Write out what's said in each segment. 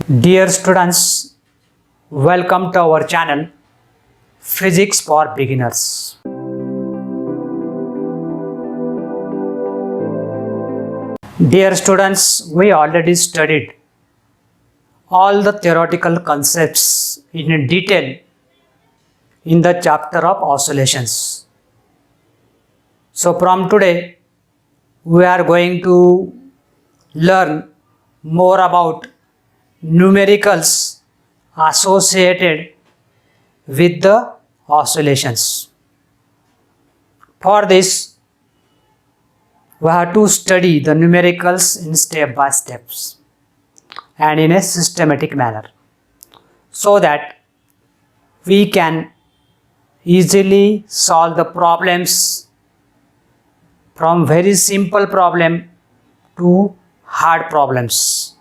Dear students, welcome to our channel Physics for Beginners. Dear students, we already studied all the theoretical concepts in detail in the chapter of oscillations. So from today, we are going to learn more about numericals associated with the oscillations. For this, we have to study the numericals in step by steps and in a systematic manner so that we can easily solve the problems from very simple problem to hard problems,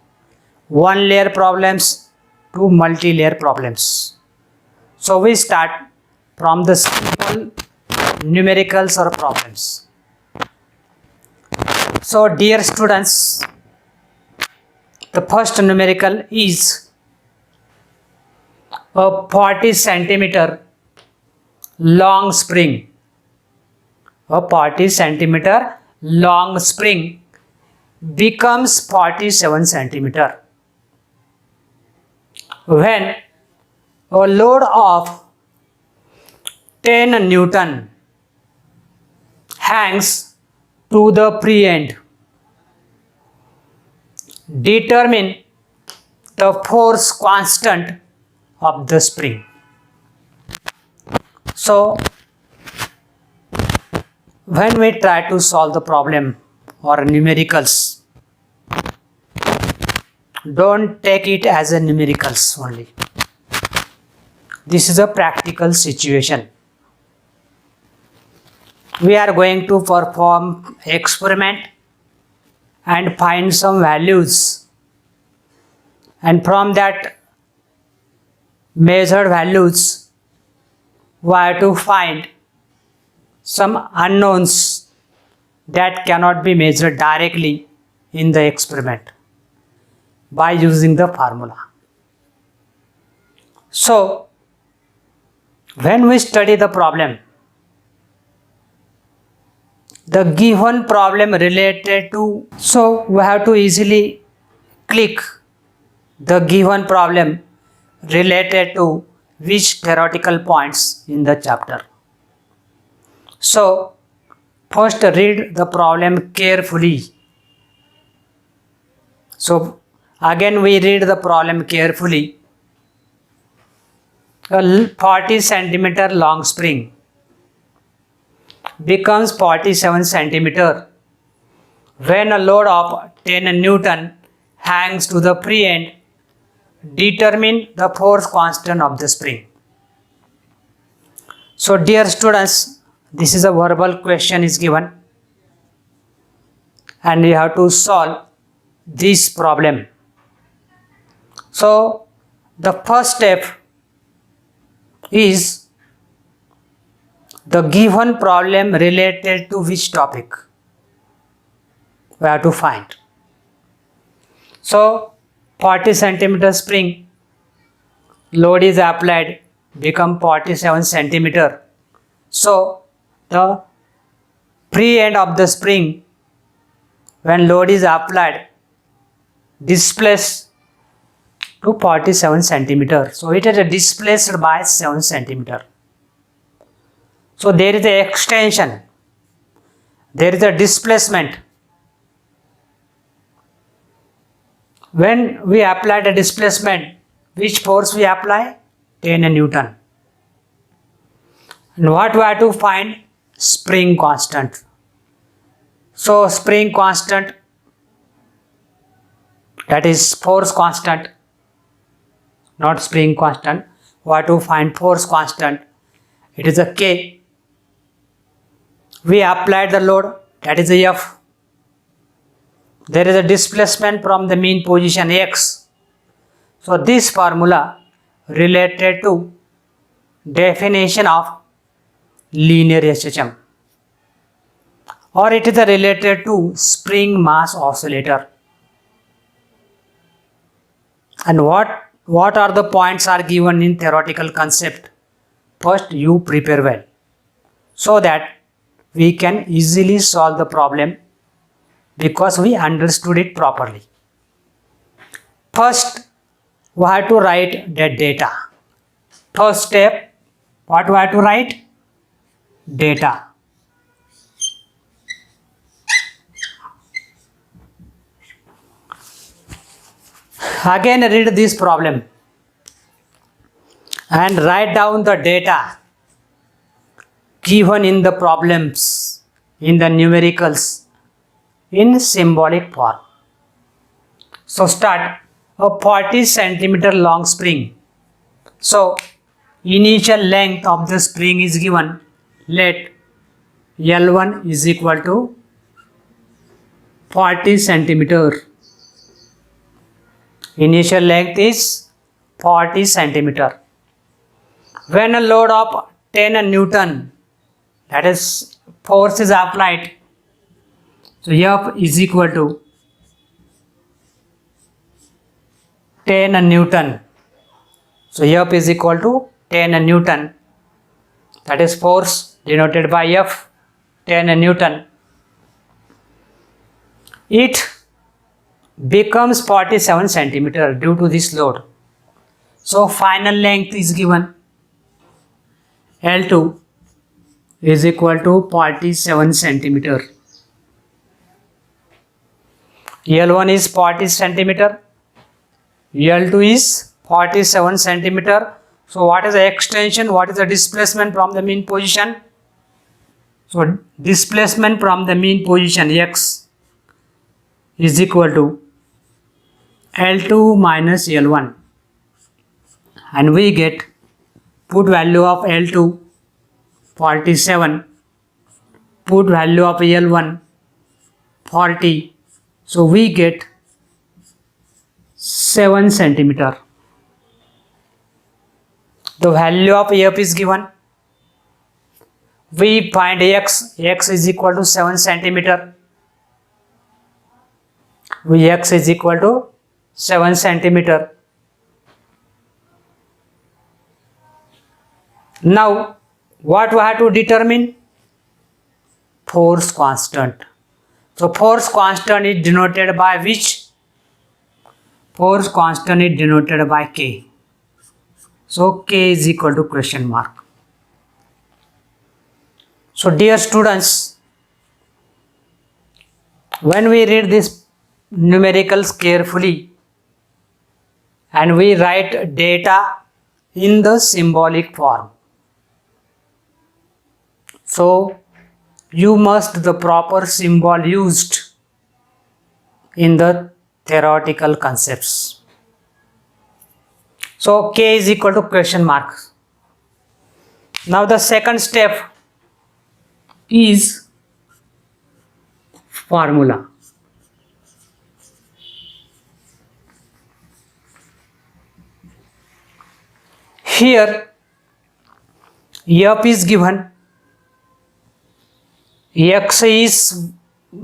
one layer problems to multi-layer problems. So we start from the simple numericals or problems. So dear students, the first numerical is a 40 centimeter long spring. A 40 centimeter long spring becomes 47 centimeter when a load of 10 Newton hangs to the free end. Determine the force constant of the spring. So, when we try to solve the problem or numericals, don't take it as a numericals only. This is a practical situation. We are going to perform experiment and find some values, and from that measured values we have to find some unknowns that cannot be measured directly in the experiment by using the formula. So when we study the problem, the given problem related to, so we have to easily click the given problem related to which theoretical points in the chapter. So first read the problem carefully. So again we read the problem carefully. A 40 centimeter long spring becomes 47 centimeter when a load of 10 Newton hangs to the free end. Determine the force constant of the spring. So dear students, this is a verbal question is given and you have to solve this problem. So the first step is the given problem related to which topic we have to find. So 40 centimeter spring, load is applied, become 47 centimeter. So the free end of the spring, when load is applied, displaced to 47 centimeter. So it is displaced by 7 centimeter. So there is a extension, there is a displacement. When we apply the displacement, which force we apply? 10 Newton. And what we have to find? Spring constant. So spring constant, that is force constant, not spring constant. We have to find force constant. It is a K. We applied the load, that is a F. There is a displacement from the mean position X. So this formula related to definition of linear SHM, or it is related to spring mass oscillator. And what are the points are given in theoretical concept? First, you prepare well so that we can easily solve the problem because we understood it properly. First, we have to write the data. First step, what we have to write? Data. Again, read this problem and write down the data given in the problems in the numericals in symbolic form. So start a 40 centimeter long spring. So initial length of the spring is given. Let L1 is equal to 40 centimeter. Initial length is 40 centimeter. When a load of 10 Newton, that is force is applied, so F is equal to 10 Newton. So F is equal to 10 Newton. That is force denoted by F, 10 Newton. It becomes 47 centimeter due to this load. So final length is given. L2 is equal to 47 centimeter. L1 is 40 centimeter. L2 is 47 centimeter. So what is the extension? What is the displacement from the mean position? So displacement from the mean position x is equal to L2 minus L1, and we get put value of L2 47, put value of L1 40, so we get 7 centimeter. The value of F is given. We find x is equal to 7 centimeter. X is equal to 7 centimeter. Now, what we have to determine? Force constant. So, force constant is denoted by which? Force constant is denoted by K. So, K is equal to question mark. So, dear students, when we read this numericals carefully and we write data in the symbolic form, so you must the proper symbol used in the theoretical concepts. So K is equal to question mark. Now the second step is formula. Here F is given, X is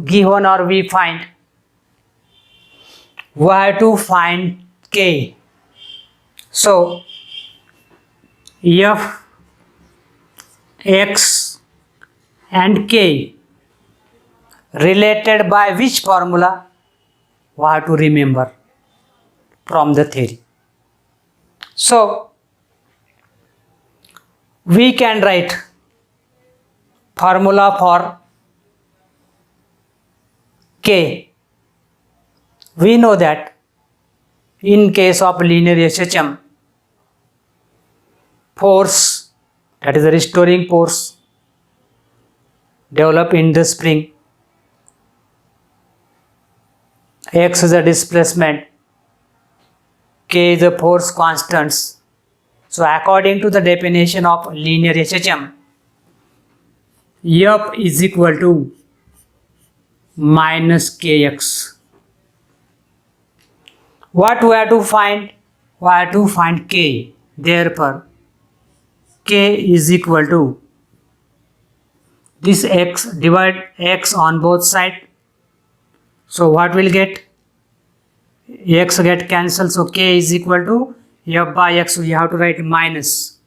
given, or we find, we have to find K. So F, X and K related by which formula? We have to remember from the theory. So we can write formula for K. We know that in case of linear SHM, force, that is the restoring force, develop in the spring, X is a displacement, K is the force constants. So according to the definition of linear SHM, F is equal to minus Kx. What we have to find? We have to find K. Therefore, K is equal to this X, divide X on both sides. So what will get? x get cancelled, so k is equal to f by x. So you have to write minus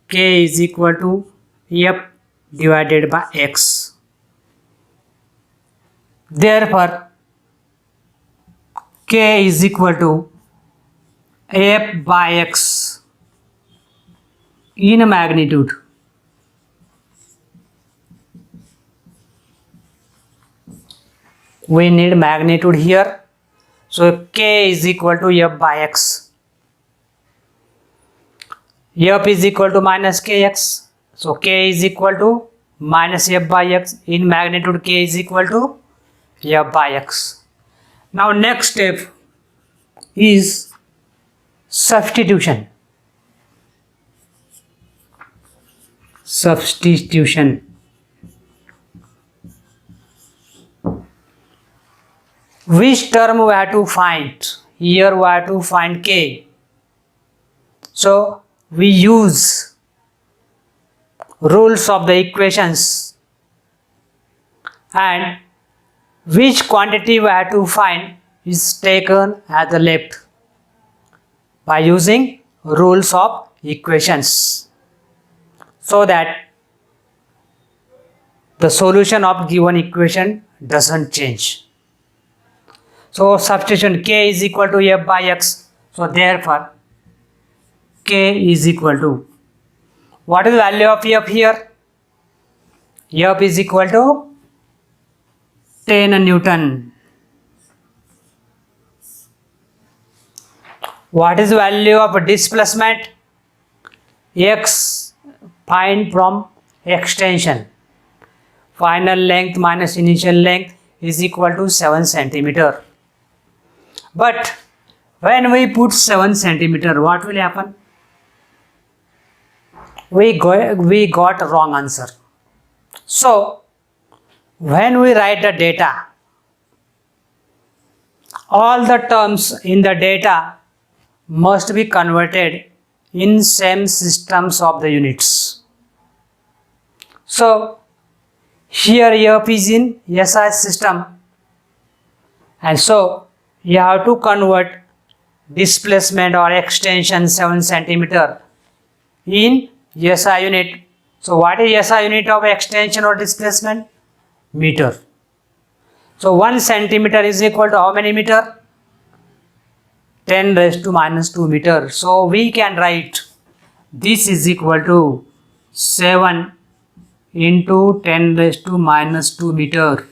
k is equal to f divided by x. Therefore, k is equal to f by x in magnitude. We need magnitude here. So k is equal to f by x. F is equal to minus kx. So k is equal to minus f by x. In magnitude, k is equal to f by x. Now next step is substitution. Substitution. Which term we have to find? Here we have to find k. So we use rules of the equations, and which quantity we have to find is taken at the left by using rules of equations, so that the solution of given equation doesn't change. So substitution, k is equal to f by x. So therefore k is equal to, what is the value of f here? F is equal to 10 Newton. What is the value of displacement? X find from extension. Final length minus initial length is equal to 7 centimeter. But when we put 7 centimeter, what will happen? We got wrong answer. So when we write the data, all the terms in the data must be converted in same systems of the units. So here f is in SI system, and so you have to convert displacement or extension 7 centimeter in SI unit. So what is SI unit of extension or displacement? Meter. So 1 centimeter is equal to how many meter? 10 raised to minus 2 meter. So we can write this is equal to 7 into 10 raised to minus 2 meter.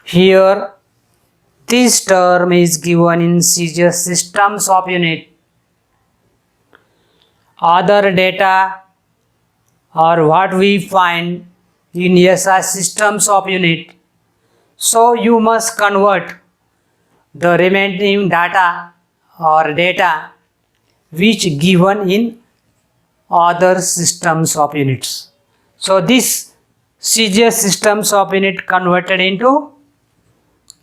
Here this term is given in CGS systems of unit. Other data or what we find in SI systems of unit. So you must convert the remaining data or data which given in other systems of units. So this CGS systems of unit converted into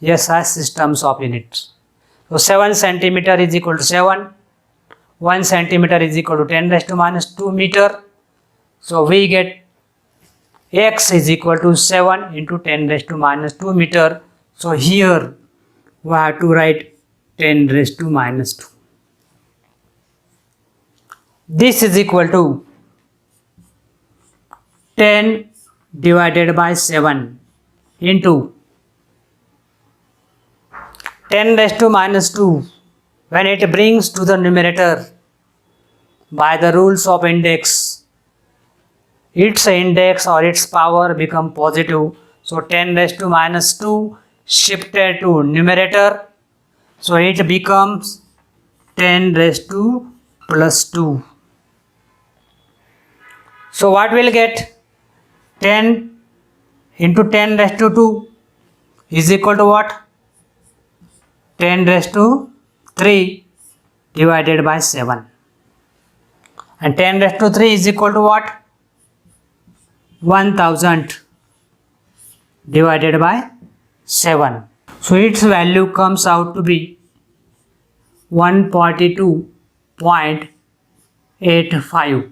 SI systems of units. So 7 centimeter is equal to 7. 1 centimeter is equal to 10 raised to minus 2 meter. So we get x is equal to 7 into 10 raised to minus 2 meter. So here we have to write 10 raised to minus 2. This is equal to 10 divided by 7 into 10 raised to minus 2. When it brings to the numerator by the rules of index, its index or its power become positive. So 10 raised to minus 2 shifted to numerator. So it becomes 10 raised to plus 2. So what will get? 10 into 10 raised to 2 is equal to what? 10 raised to 3 divided by 7. And 10 raised to 3 is equal to what? 1000 divided by 7. So its value comes out to be 142.85.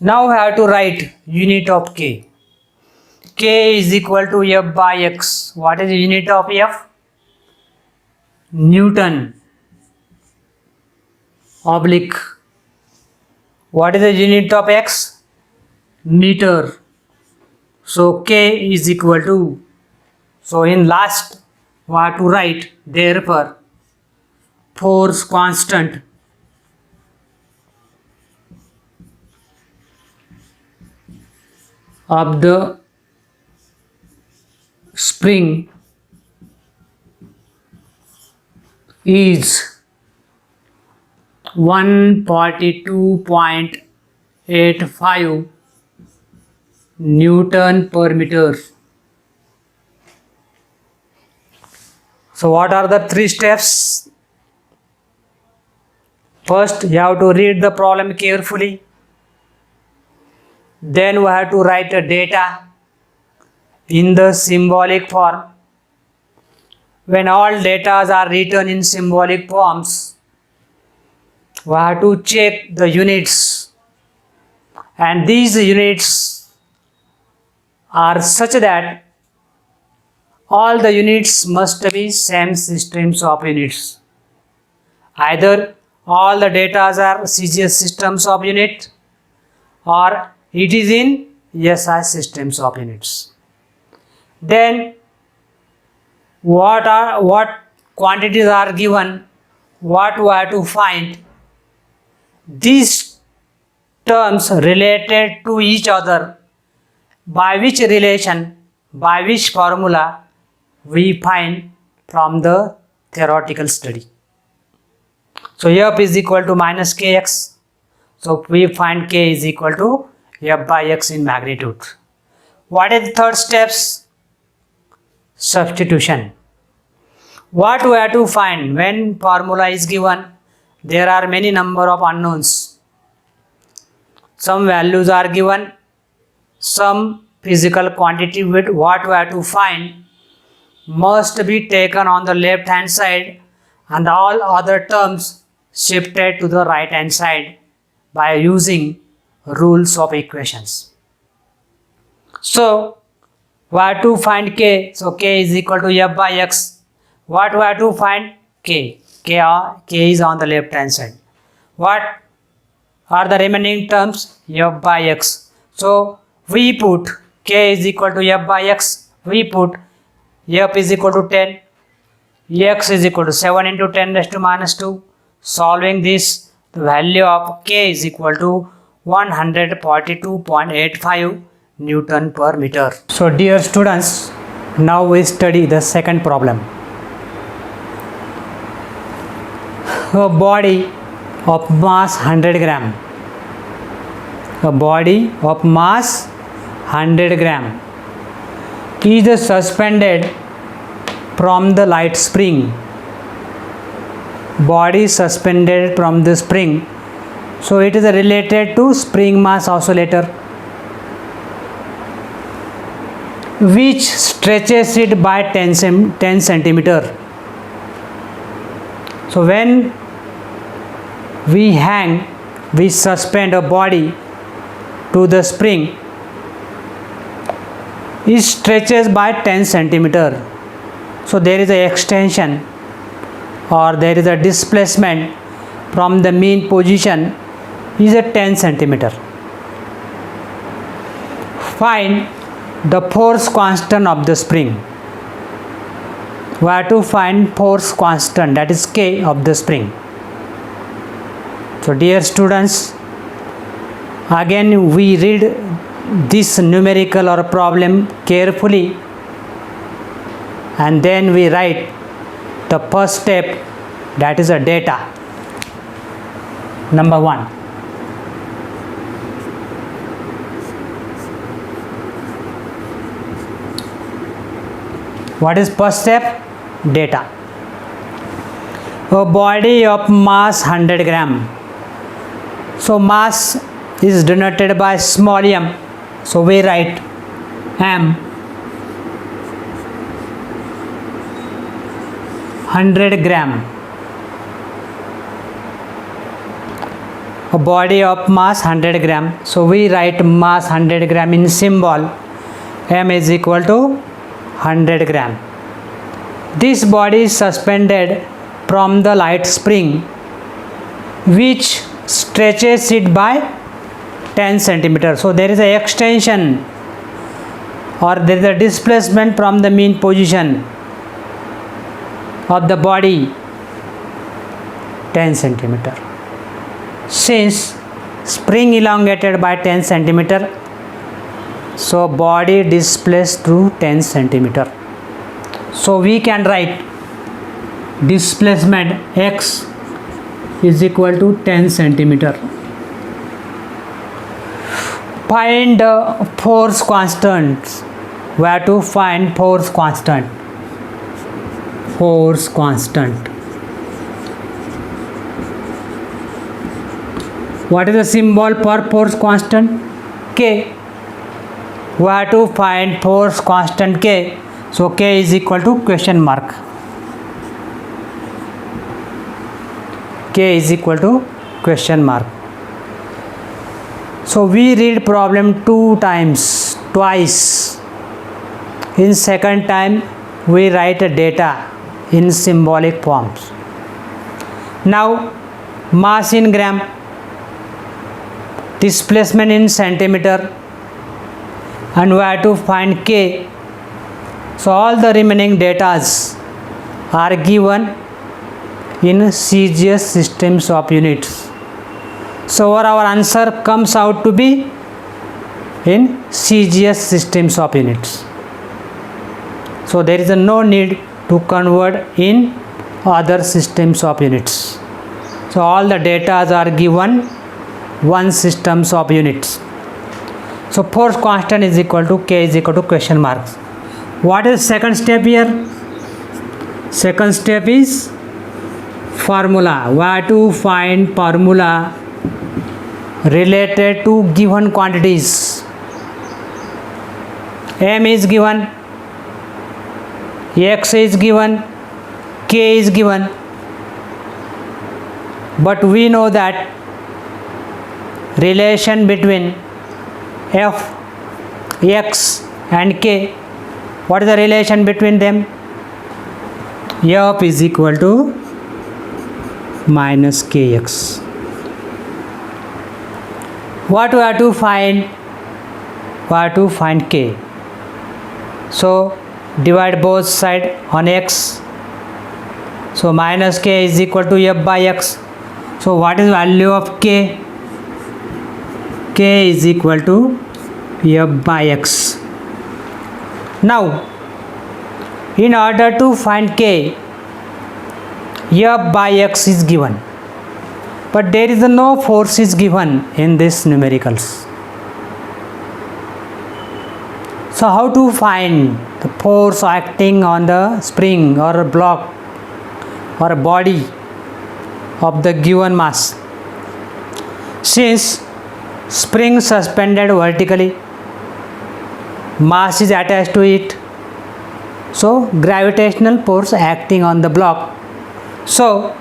Now we have to write unit of k. K is equal to f by x. What is the unit of f? Newton oblique. What is the unit of x? Meter. So K is equal to, so in last we have to write therefore force constant of the spring is 142.85 Newton per meter. So what are the three steps? First, you have to read the problem carefully. Then we have to write the data in the symbolic form. When all data are written in symbolic forms, we have to check the units, and these units are such that all the units must be same systems of units. Either all the data are CGS systems of unit, or it is in SI systems of units. Then what quantities are given, what we have to find, these terms related to each other, by which relation, by which formula we find from the theoretical study. So F is equal to minus kx. So we find k is equal to F by x in magnitude. What is the third steps? Substitution. What we have to find when formula is given? There are many number of unknowns. Some values are given, some physical quantity with what we have to find must be taken on the left hand side and all other terms shifted to the right hand side by using rules of equations. So we have to find k. So k is equal to F by x. What we have to find? K. K is on the left hand side. What are the remaining terms? F by x. So we put k is equal to F by x. We put F is equal to 10. X is equal to 7 into 10 raised to minus 2. Solving this, the value of k is equal to 142.85 Newton per meter. So dear students, now we study the second problem. A body of mass 100 gram. A body of mass 100 gram is suspended from the light spring. Body suspended from the spring. So it is related to spring mass oscillator, which stretches it by 10 centimeter. So when we suspend a body to the spring, it stretches by 10 centimeter. So there is an extension or there is a displacement from the mean position is a 10 centimeter. Find the force constant of the spring. We have to find force constant, that is K of the spring. So dear students, again we read this numerical or problem carefully, and then we write the first step, that is a data. Number 1. What is first step? Data. A body of mass 100 gram. So mass is denoted by small m. So we write m 100 gram. A body of mass 100 gram. So we write mass 100 gram in symbol. M is equal to 100 gram. This body is suspended from the light spring which stretches it by 10 centimeters. So there is a extension or there is a displacement from the mean position of the body 10 centimeter. Since spring elongated by 10 centimeter, so body displaced through 10 centimeter. So we can write displacement x is equal to 10 centimeter. Find force constant. We have to find force constant. Force constant. What is the symbol for force constant? K. We have to find force constant K. So K is equal to question mark. K is equal to question mark. So we read problem twice. In second time we write data in symbolic forms. Now mass in gram, displacement in centimeter, and we have to find K. So all the remaining datas are given in CGS systems of units. So our answer comes out to be in CGS systems of units. So there is no need to convert in other systems of units. So all the datas are given one systems of units. So force constant is equal to K is equal to question marks. What is second step here? Second step is formula. We have to find formula related to given quantities. M is given, X is given, K is given, but we know that relation between F, X and K, what is the relation between them? F is equal to minus Kx. What we have to find? We have to find K. So divide both sides on X. So minus K is equal to F by X. So what is value of K? K is equal to F by X. Now in order to find K, F by X is given, but there is no force is given in this numericals. So how to find the force acting on the spring or a block or a body of the given mass? Since spring suspended vertically, mass is attached to it, so gravitational force acting on the block. So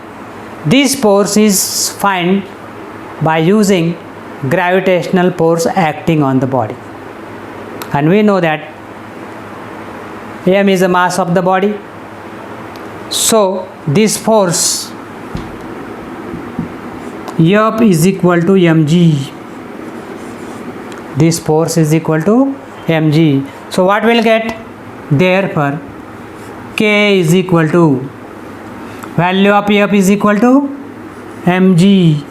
this force is found by using gravitational force acting on the body, and we know that m is the mass of the body. So this force F is equal to mg. This force is equal to mg. So what we'll get? Therefore K is equal to value of F is equal to mg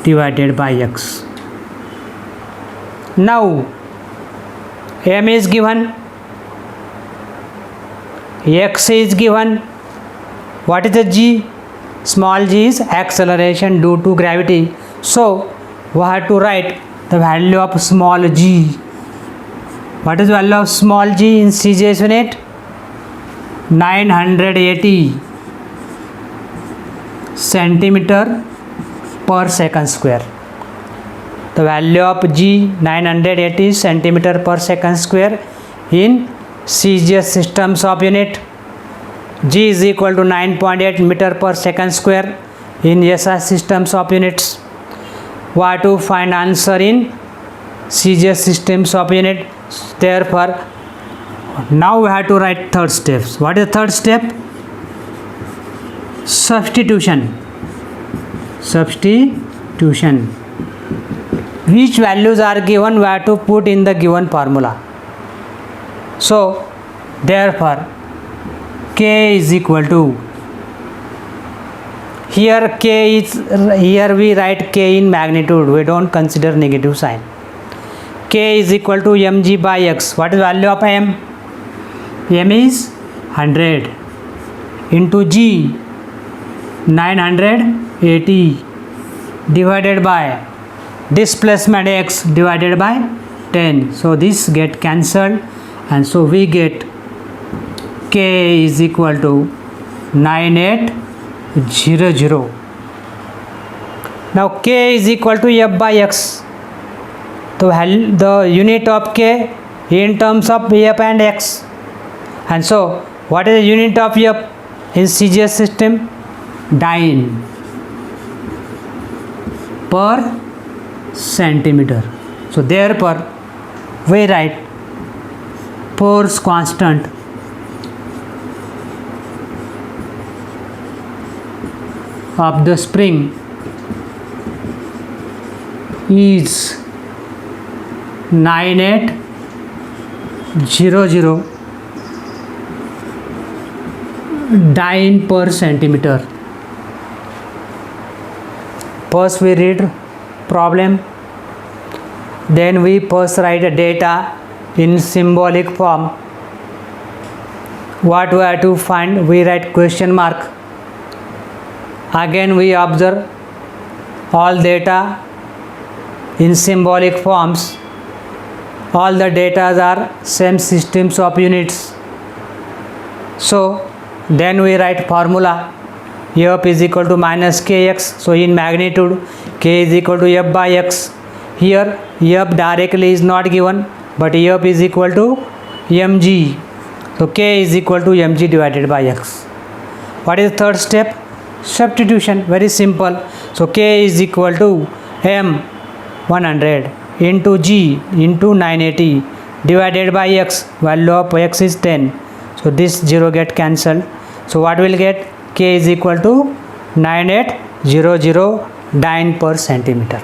divided by x. Now m is given, x is given. What is the g? Small g is acceleration due to gravity. So we have to write the value of small g. What is the value of small g in CGS unit? 980 centimeter per second square. The value of g 980 centimeter per second square in CGS systems of unit. G is equal to 9.8 meter per second square in SI systems of units. We have to find answer in CGS systems of unit. Therefore now we have to write third steps. What is the third step? substitution. Which values are given, we have to put in the given formula. So therefore k is equal to, here we write k in magnitude, we don't consider negative sign. K is equal to mg by x. What is value of m? M is 100 into g 980 divided by displacement x divided by 10. So this get cancelled, and so we get k is equal to 9800. Now k is equal to f by x. So the unit of k in terms of f and x. And so what is the unit of f in CGS system? Dyne per centimeter. So therefore we write force constant of the spring is 9800 dyne per centimeter. First we read problem, then we first write data in symbolic form. What we have to find, we write question mark. Again we observe all data in symbolic forms. All the data are same systems of units. So then we write formula, f is equal to minus kx. So in magnitude k is equal to f by x. Here f directly is not given, but f is equal to mg. So k is equal to mg divided by x. What is the third step? Substitution. Very simple. So k is equal to m 100 into g into 980 divided by x. Value of x is 10. So this 0 get cancelled. So what will get? K is equal to 9800 dyne per centimeter.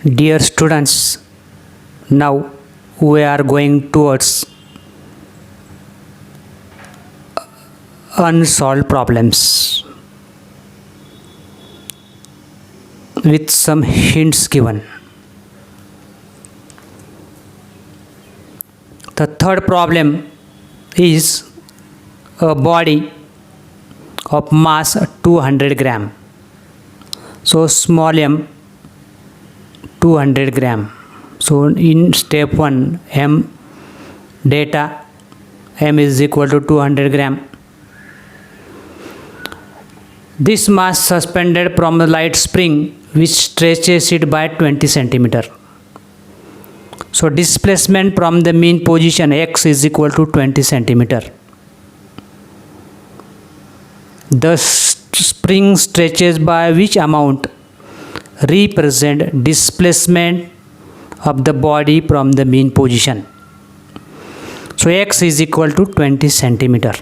Dear students, now we are going towards unsolved problems with some hints given. The third problem is a body of mass 200 gram. So small m 200 gram. So in step 1 m data, m is equal to 200 gram. This mass suspended from a light spring which stretches it by 20 centimeter. So displacement from the mean position x is equal to 20 centimeter. The spring stretches by which amount represent displacement of the body from the mean position. So x is equal to 20 centimeter.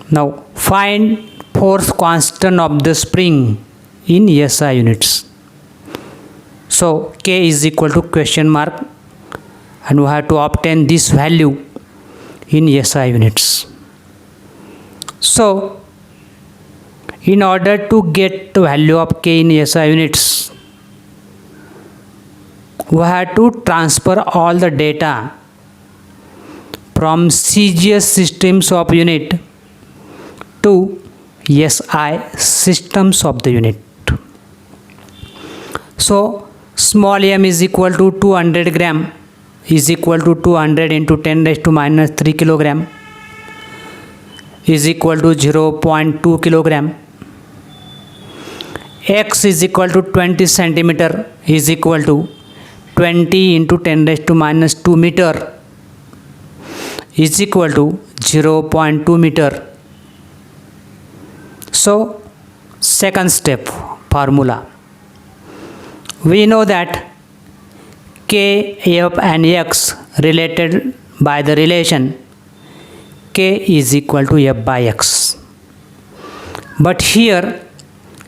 Now find force constant of the spring in SI units. So k is equal to question mark, and we have to obtain this value in SI units. So in order to get the value of k in SI units, we have to transfer all the data from CGS systems of unit to SI systems of the unit. So small m is equal to 200 gram is equal to 200 into 10 raised to minus 3 kilogram is equal to 0.2 kilogram. X is equal to 20 centimeter is equal to 20 into 10 raised to minus 2 meter is equal to 0.2 meter. So second step, formula. We know that k, f and x related by the relation k is equal to f by x. But here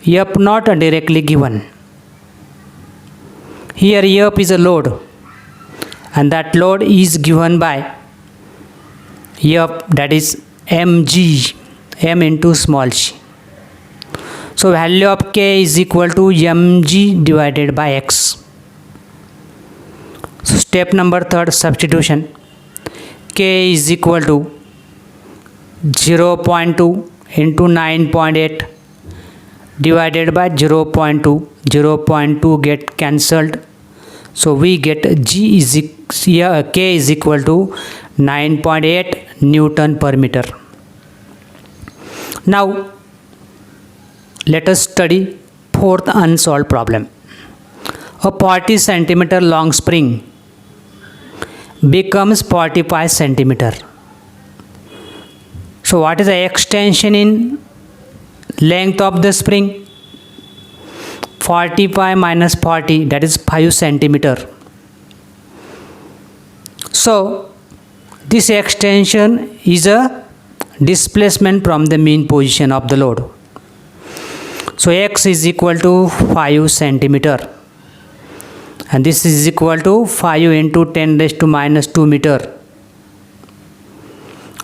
f not directly given. Here f is a load, and that load is given by f, that is mg, m into small g. So value of k is equal to mg divided by x. So step number third, substitution. K is equal to 0.2 into 9.8 divided by 0.2. 0.2 get cancelled. So we get k is equal to 9.8 Newton per meter. Now let us study fourth unsolved problem. A 40 centimeter long spring becomes 45 centimeter. So what is the extension in length of the spring? 45 minus 40, that is 5 centimeter. So this extension is a displacement from the mean position of the load. So x is equal to 5 centimeter, and this is equal to 5 into 10 raised to minus 2 meter.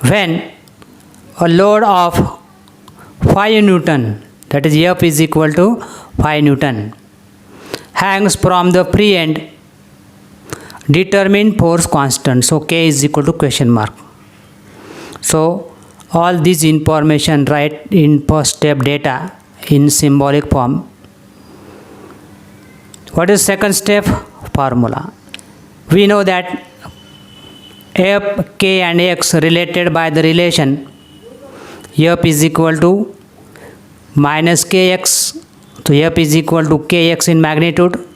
When a load of 5 Newton, that is F is equal to 5 Newton, hangs from the free end, determine force constant. So K is equal to question mark. So all this information write in first step data in symbolic form. What is second step? Formula. We know that F, K and X related by the relation F is equal to minus Kx. So F is equal to Kx in magnitude.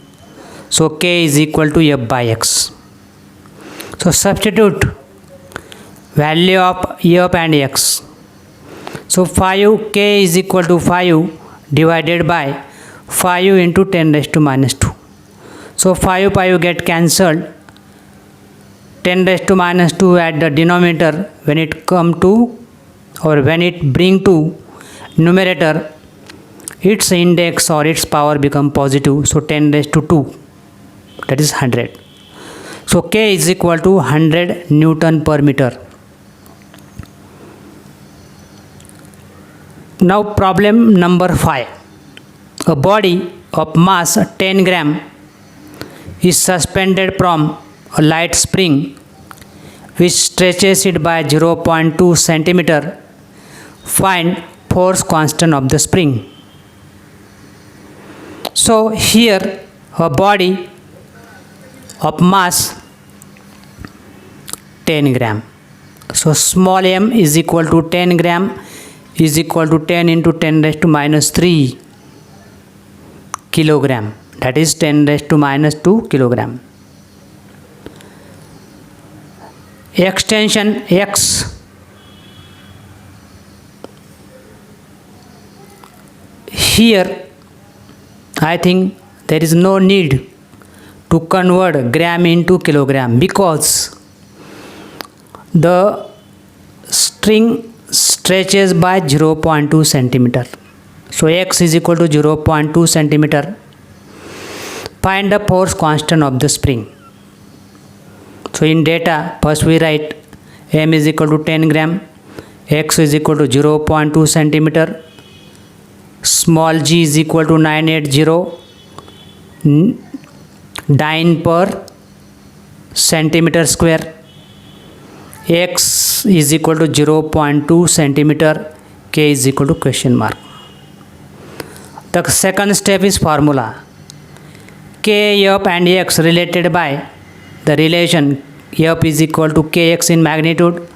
So K is equal to F by X. So substitute value of F and X. So 5, K is equal to 5 divided by 5 into 10 raised to minus 2. So 5 get cancelled. 10 raised to minus 2 at the denominator, when it come to, or when it bring to numerator, its index or its power become positive. So 10 raised to 2, that is 100. So K is equal to 100 Newton per meter. Now problem number 5. A body of mass 10 gram is suspended from a light spring which stretches it by 0.2 centimeter. Find force constant of the spring. So here a body of mass 10 gram. So small m is equal to 10 gram is equal to 10 into 10 raised to minus 3 kilogram. That is 10 raised to minus 2 kilogram. Extension x. Here I think there is no need to convert gram into kilogram, because the string stretches by 0.2 centimeter. So x is equal to 0.2 centimeter. Find the force constant of the spring. So in data, first we write m is equal to 10 gram, x is equal to 0.2 centimeter, small g is equal to 980 dyne per centimeter square, x is equal to 0.2 centimeter, k is equal to question mark. The second step is formula. K, F and X related by the relation F is equal to Kx in magnitude.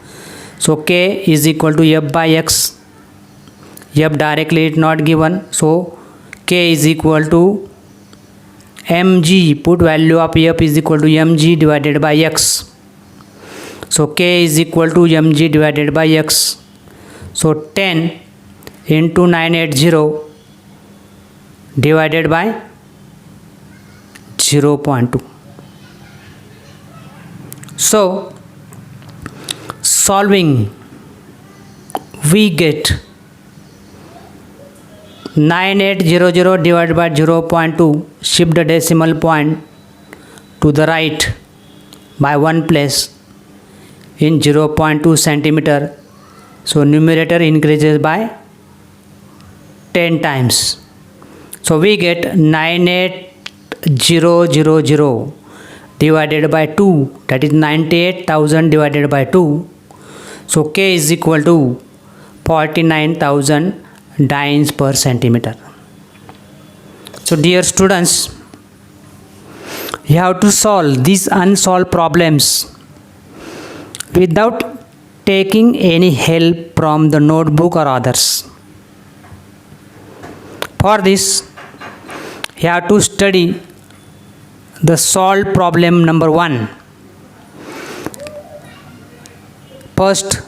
So K is equal to F by X. F directly is not given. So K is equal to mg. Put value of F is equal to mg divided by X. So K is equal to mg divided by X. So 10 into 980 divided by 0.2. So solving, we get 9800 divided by 0.2, shift the decimal point to the right by one place in 0.2 centimeter. So numerator increases by 10 times. So we get 98000 divided by 2, that is 98,000 divided by 2. So K is equal to 49,000 dynes per centimeter. So dear students, you have to solve these unsolved problems without taking any help from the notebook or others. For this, you have to study the solved problem number 1. First,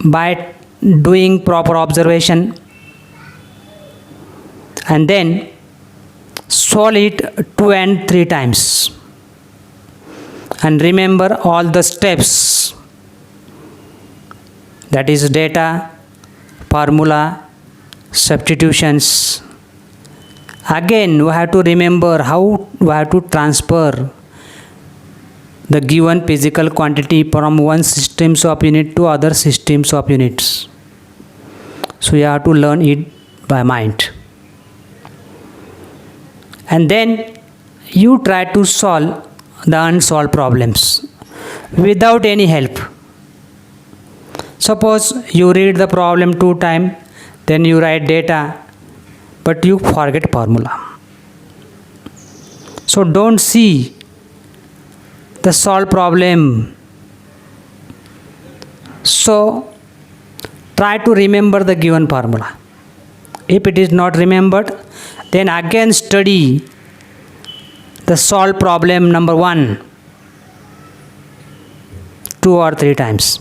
by doing proper observation, and then solve it 2 and 3 times, and remember all the steps, that is data, formula, substitutions. Again, we have to remember how we have to transfer the given physical quantity from one systems of unit to other systems of units. So you have to learn it by mind. And then you try to solve the unsolved problems without any help. Suppose you read the problem 2 times, then you write data, but you forget formula. So don't see the solved problem. So try to remember the given formula. If it is not remembered, then again study the solved problem number 1 2 or 3 times.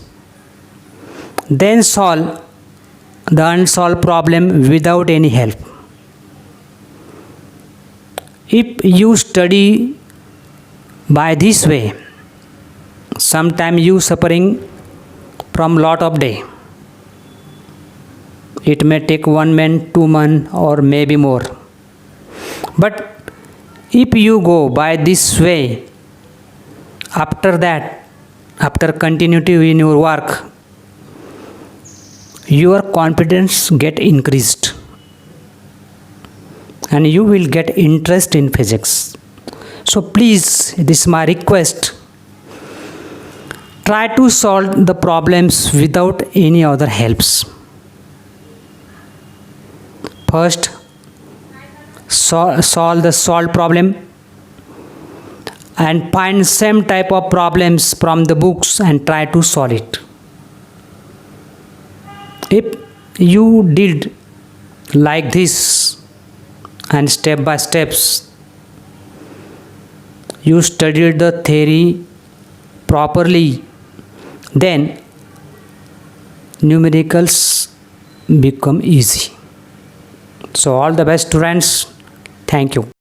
Then solve the unsolved problem without any help. If you study by this way, sometime you suffering from lot of day. It may take 1 month, 2 months, or maybe more. But if you go by this way, after that, after continuity in your work, your confidence get increased and you will get interest in physics. So please, this is my request, try to solve the problems without any other helps. First, solve the solved problem and find same type of problems from the books and try to solve it. If you did like this and step by steps, you studied the theory properly, then numericals become easy. So all the best, students. Thank you.